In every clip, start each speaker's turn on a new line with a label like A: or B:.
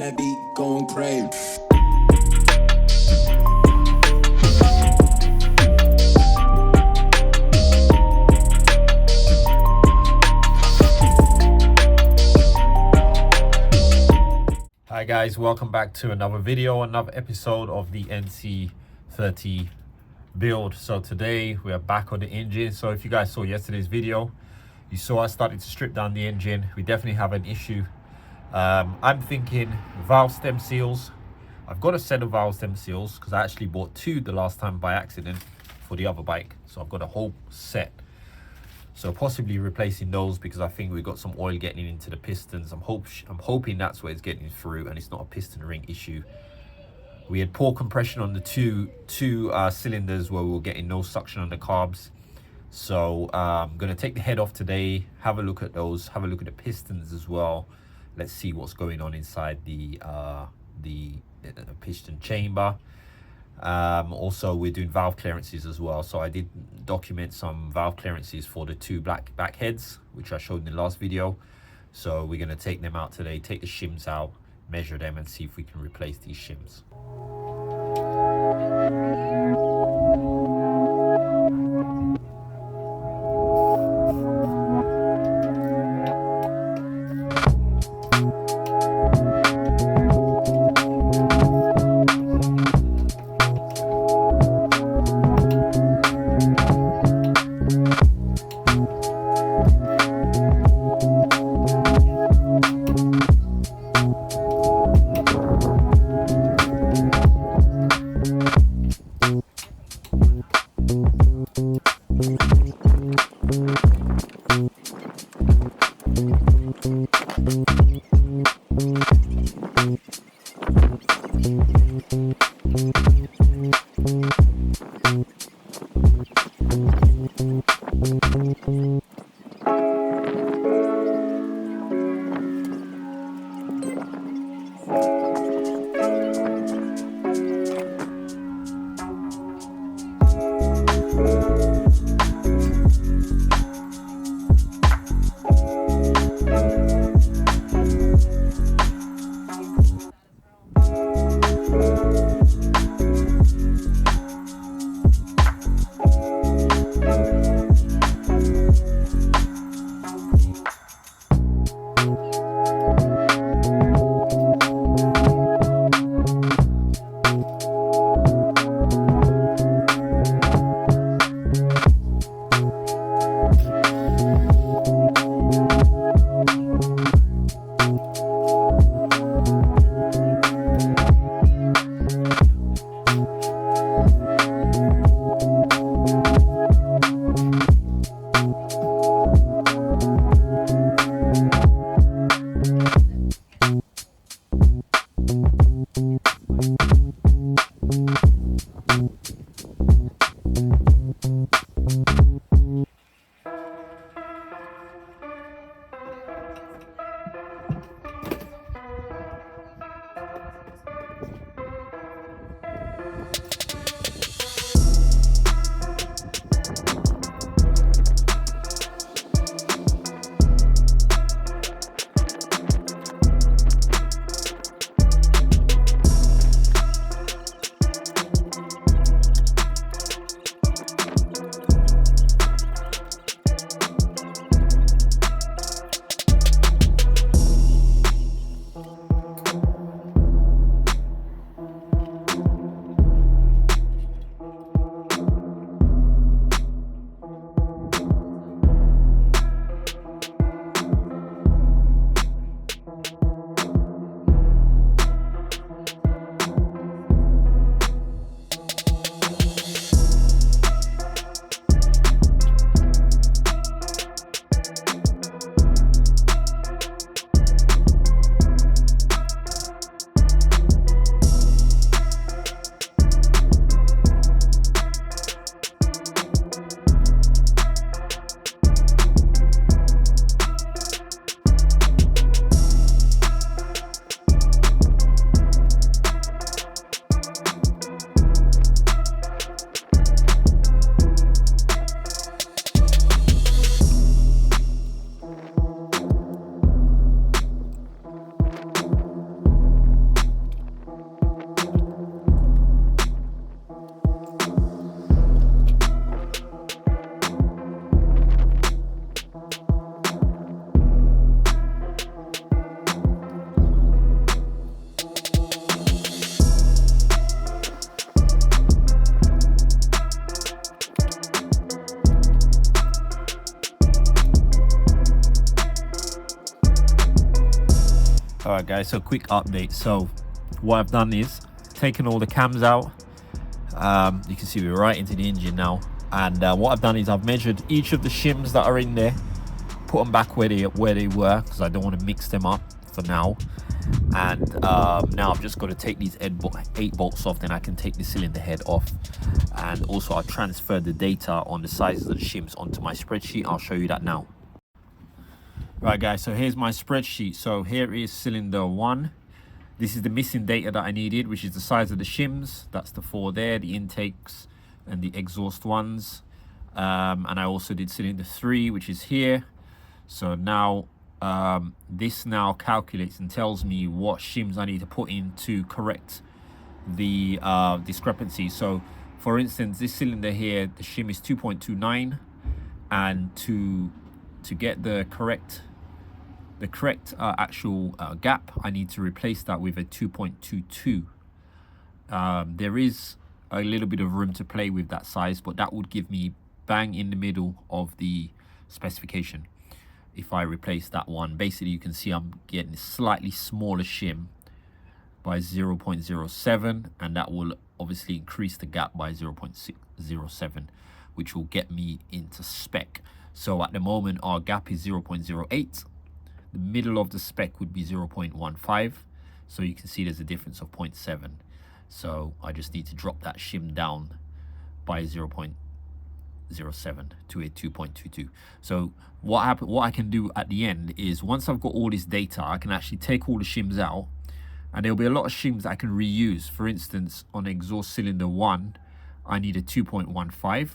A: That beat going crazy.
B: Hi guys, welcome back to another video, another episode of the NC30 build. So today we are back on the engine. So if you guys saw yesterday's video, you saw I started to strip down the engine. We definitely have an issue. I'm thinking valve stem seals. I've got a set of valve stem seals because I actually bought two the last time by accident for the other bike. So I've got a whole set. So possibly replacing those because I think we've got some oil getting into the pistons. I'm hoping that's where it's getting through and it's not a piston ring issue. We had poor compression on the two cylinders where we were getting no suction on the carbs. So I'm going to take the head off today, have a look at those, have a look at the pistons as well. Let's see what's going on inside the piston chamber. Also we're doing valve clearances as well, so I did document some valve clearances for the two black back heads which I showed in the last video. So we're going to take them out today, take the shims out, measure them and see if we can replace these shims. Alright guys, so quick update. So what I've done is taken all the cams out. You can see we're right into the engine now, and what I've done is I've measured each of the shims that are in there, put them back where they were, because I don't want to mix them up for now. And now I've just got to take these 8 bolts off, then I can take the cylinder head off. And also I've transferred the data on the sizes of the shims onto my spreadsheet. I'll show you that now. Right guys, so here's my spreadsheet. So here is cylinder 1. This is the missing data that I needed, which is the size of the shims. That's the 4 there, the intakes and the exhaust ones. And I also did cylinder 3, which is here. So now this now calculates and tells me what shims I need to put in to correct the discrepancy. So for instance, this cylinder here, the shim is 2.29, and to get the correct actual gap, I need to replace that with a 2.22. There is a little bit of room to play with that size, but that would give me bang in the middle of the specification if I replace that one. Basically, you can see I'm getting a slightly smaller shim by 0.07, and that will obviously increase the gap by 0.607, which will get me into spec. So at the moment our gap is 0.08. The middle of the spec would be 0.15, so you can see there's a difference of 0.7. So I just need to drop that shim down by 0.07 to a 2.22. So what I can do at the end is, once I've got all this data, I can actually take all the shims out, and there'll be a lot of shims that I can reuse. For instance, on exhaust cylinder 1, I need a 2.15.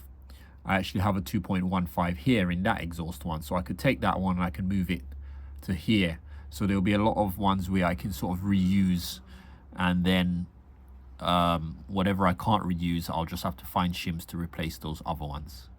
B: I actually have a 2.15 here in that exhaust one, so I could take that one and I can move it to here. So there'll be a lot of ones where I can sort of reuse, and then whatever I can't reuse, I'll just have to find shims to replace those other ones.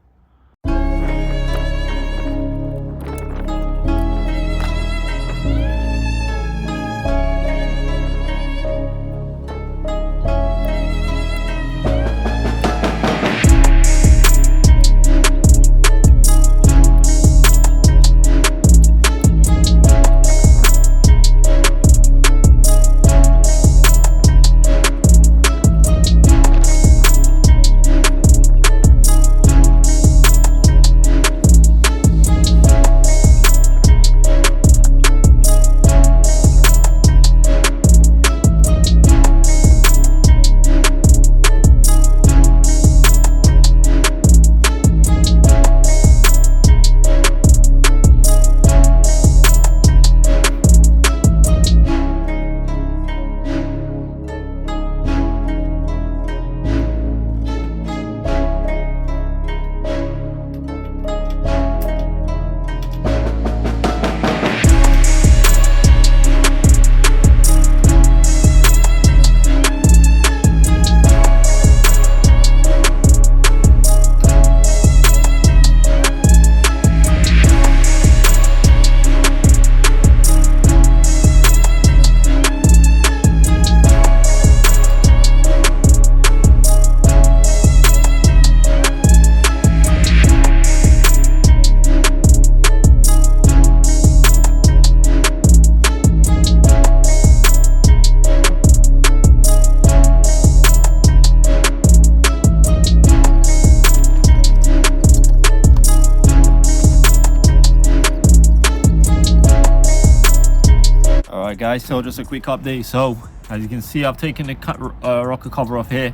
B: Alright guys, so just a quick update. So as you can see, I've taken the rocker cover off here.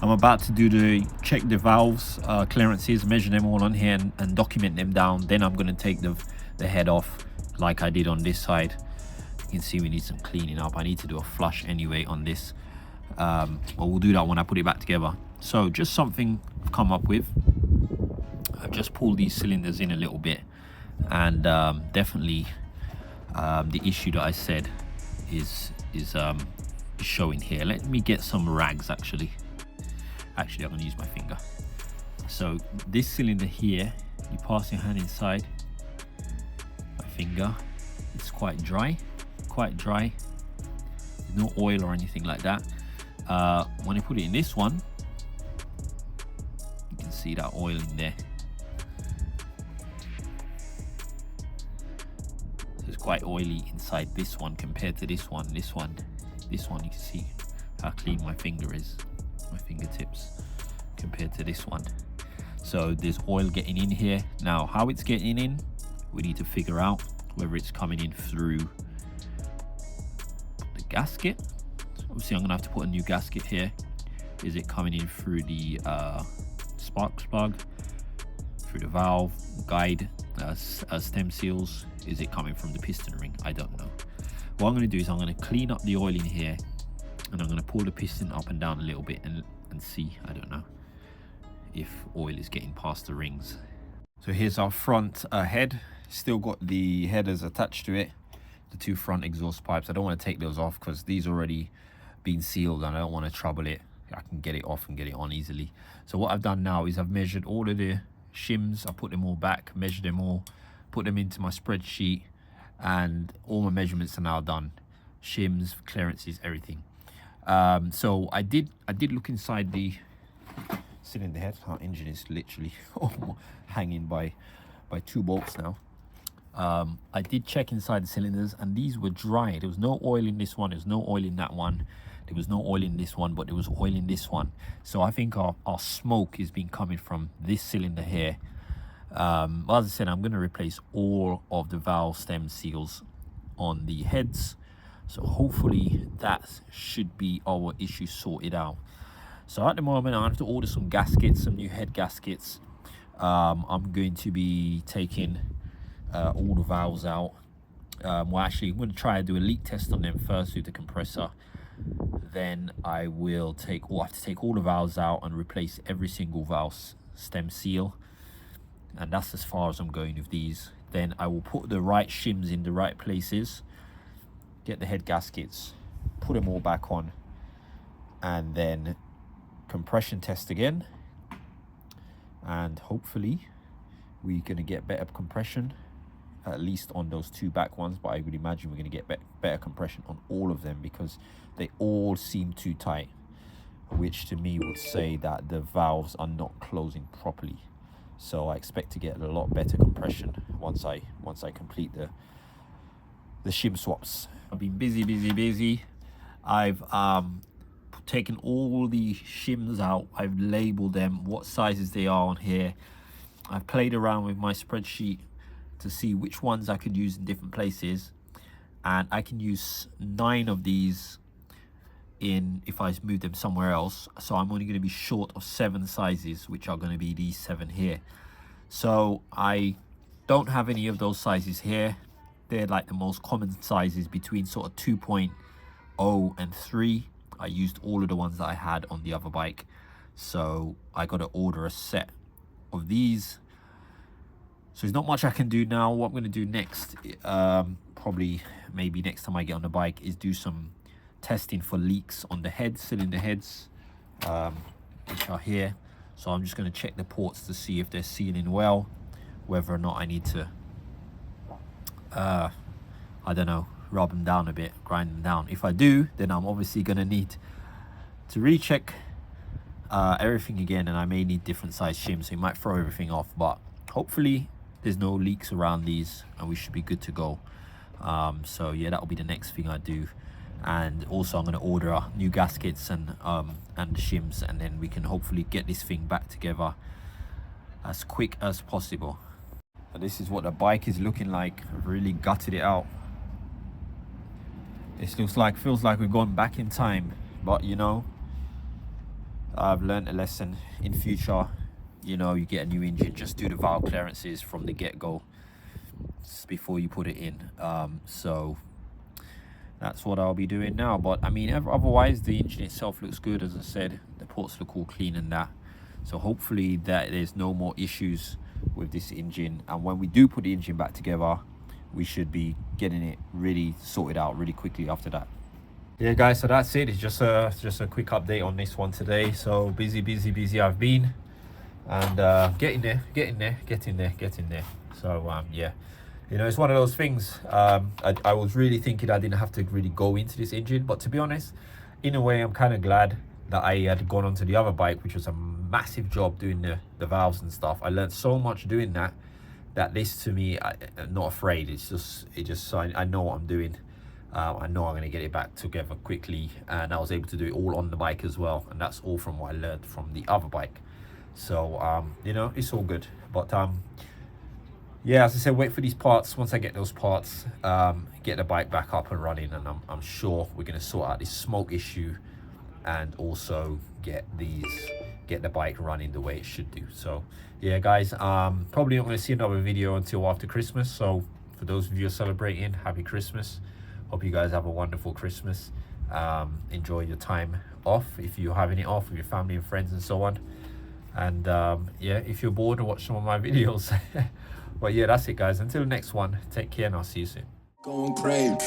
B: I'm about to check the valves clearances, measure them all on here, and document them down. Then I'm going to take the head off like I did on this side. You can see we need some cleaning up. I need to do a flush anyway on this, but we'll do that when I put it back together. So just something I've come up with. I've just pulled these cylinders in a little bit, and definitely the issue that I said is showing here. Let me get some rags. Actually I'm going to use my finger. So this cylinder here, you pass your hand inside my finger. It's quite dry. There's no oil or anything like that. When I put it in this one, you can see that oil in there. quite oily inside this one compared to this one. This one you can see how clean my finger is, my fingertips, compared to this one. So there's oil getting in here. Now how it's getting in, we need to figure out whether it's coming in through the gasket. Obviously I'm gonna have to put a new gasket here. Is it coming in through the spark plug, through the valve guide, stem seals? Is it coming from the piston ring? I don't know. What I'm going to do is I'm going to clean up the oil in here, and I'm going to pull the piston up and down a little bit and see, I don't know, if oil is getting past the rings. So here's our front head. Still got the headers attached to it, the two front exhaust pipes. I don't want to take those off because these already been sealed and I don't want to trouble it. I can get it off and get it on easily. So what I've done now is I've measured all of the shims. I put them all back, measured them all, put them into my spreadsheet, and all my measurements are now done. Shims, clearances, everything. So I did look inside the cylinder head. Our engine is literally hanging by two bolts now. I did check inside the cylinders and these were dry. There was no oil in this one, there was no oil in that one, there was no oil in this one, but there was oil in this one. So I think our smoke is been coming from this cylinder here. As I said, I'm going to replace all of the valve stem seals on the heads, so hopefully that should be our issue sorted out. So at the moment I have to order some gaskets, some new head gaskets. I'm going to be taking all the valves out. Well, actually I'm going to try to do a leak test on them first with the compressor. Then I will have to take all the valves out and replace every single valve stem seal, and that's as far as I'm going with these. Then I will put the right shims in the right places, get the head gaskets, put them all back on, and then compression test again, and hopefully we're going to get better compression, at least on those two back ones, but I would imagine we're going to get better compression on all of them because they all seem too tight, which to me would say that the valves are not closing properly. So I expect to get a lot better compression once I complete the shim swaps. I've been busy. I've taken all the shims out. I've labeled them, what sizes they are on here. I've played around with my spreadsheet to see which ones I could use in different places, and I can use 9 of these in if I move them somewhere else. So I'm only going to be short of 7 sizes, which are going to be these 7 here. So I don't have any of those sizes here. They're like the most common sizes between sort of 2.0 and 3. I used all of the ones that I had on the other bike, so I got to order a set of these. So there's not much I can do now. What I'm going to do next, probably maybe next time I get on the bike, is do some testing for leaks on the heads, cylinder heads, which are here. So I'm just going to check the ports to see if they're sealing well, whether or not I need to I don't know, rub them down a bit, grind them down. If I do, then I'm obviously going to need to recheck everything again, and I may need different size shims, so you might throw everything off, but hopefully there's no leaks around these and we should be good to go. So yeah, that'll be the next thing I do. And also I'm going to order new gaskets and shims, and then we can hopefully get this thing back together as quick as possible. And this is what the bike is looking like. I've really gutted it out. This feels like we've gone back in time, but you know, I've learned a lesson. In future, you know, you get a new engine, just do the valve clearances from the get-go before you put it in. So that's what I'll be doing now. But I mean, otherwise the engine itself looks good. As I said, the ports look all clean and that, so hopefully that there's no more issues with this engine, and when we do put the engine back together, we should be getting it really sorted out really quickly after that. Yeah guys, so that's it. It's just a quick update on this one today. So busy I've been, and getting there. So yeah, you know, it's one of those things. I was really thinking I didn't have to really go into this engine, but to be honest, in a way I'm kind of glad that I had gone onto the other bike, which was a massive job doing the valves and stuff. I learned so much doing that that this to me, I'm not afraid. It's just I know what I'm doing. I know I'm going to get it back together quickly, and I was able to do it all on the bike as well, and that's all from what I learned from the other bike. So you know, it's all good. But yeah, as I said, wait for these parts. Once I get those parts, get the bike back up and running, and I'm sure we're going to sort out this smoke issue, and also get the bike running the way it should do. So yeah, guys, probably not going to see another video until after Christmas. So for those of you who are celebrating, happy Christmas. Hope you guys have a wonderful Christmas. Enjoy your time off, if you have any off, with your family and friends and so on. And yeah, if you're bored, watch some of my videos. But yeah, that's it, guys. Until the next one, take care, and I'll see you soon.
A: Going crazy.